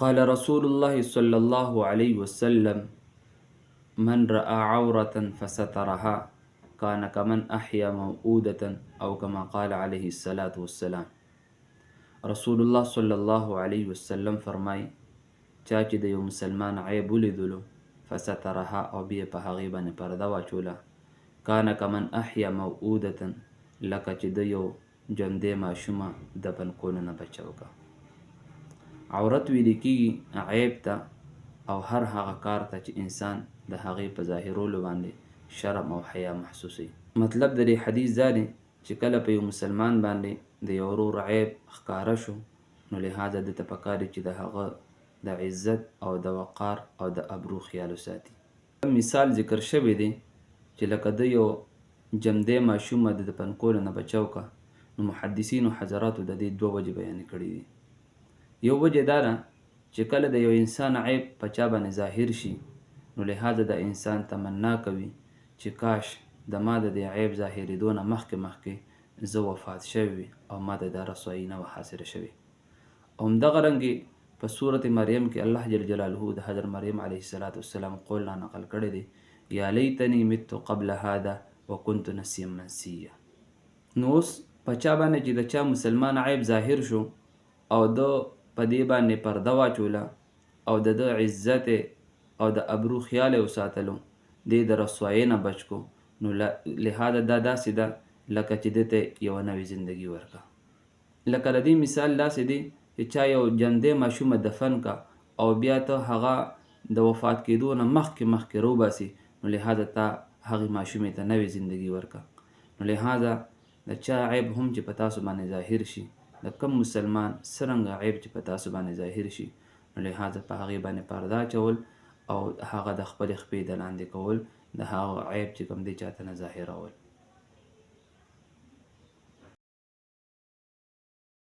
قال رسول الله صلى الله عليه وسلم من رأى عورة فسترها كان كمن أحيا موؤودة أو كما قال عليه الصلاة والسلام. رسول الله صلی الله علیه وسلم فرمای چا چې د یو مسلمان عیب ولیدلو فسترها او بیا په هغې باندې پرده واچوله کان کمن احیا موؤودة لکه چې د یو ژوندی ماشومه دفن کولو نه بچه وکړه. عورت ویل کېږي عیب ته او هر هغه کار ته چې انسان د هغې په ظاهرولو باندې شرم او حیا محسوسوي. مطلب د دې حدیث دا دی چې کله په یو مسلمان باندې د یو ورور عیب ښکاره شو نو لهذا ده ته پکار دی چې د هغه د عزت او د وقار او د ابرو خیال وساتي. مثال ذکر شوی دی چې لکه د یو جمدی ماشومه د دفن کولو نه بچه وکړه نو محدثینو حضراتو د دې دوه وجې بیانې کړي دي. یو وجه دا ده چې کله د یو انسان عیب په چا باندې ظاهر شي نو لهذا د انسان تمنا کوي چې کاش د ما د دې عیب ظاهرېدو نه مخکې زه وفات شوی او ما د دا رسوایي نه وه حاصله شوې. او همدغه رنګې په صورت مریم کې الله جل جلاله د حضرت مریم علیه السلام قول را نقل کړی دی یا لیتنی مت قبل هذا وکنت نسیا منسیا. نو اوس په چا باندې چې د چا مسلمان عیب ظاهر شو او د په دې باندې پرده واچوله او د ده عزت او د ابرو خیال یې وساتلو دې د رسوایۍ نه بچ کو نو لهذا دا داسې ده لکه چې ده ته یوه نوې زندگی ورکړه. لکه د دې مثال داسې دی چې چا یو جمدی ماشومه دفن کا او بیا ته هغه د وفات کېدو نه مخکې روباسي نو لهذا تا هغې ماشومې ته نوې زندگی ورکړه. نو لهذا د چا عیب هم چې په تاسو باندې ظاهر شي د کم مسلمان څرنګه عیب چې په تاسو باندې ظاهر شي نو لهذا په هغې باندې پرده اچول او هغه د خپلې خپې د لاندې کول د هغه عیب چې کوم دی چاته نه ظاهرول.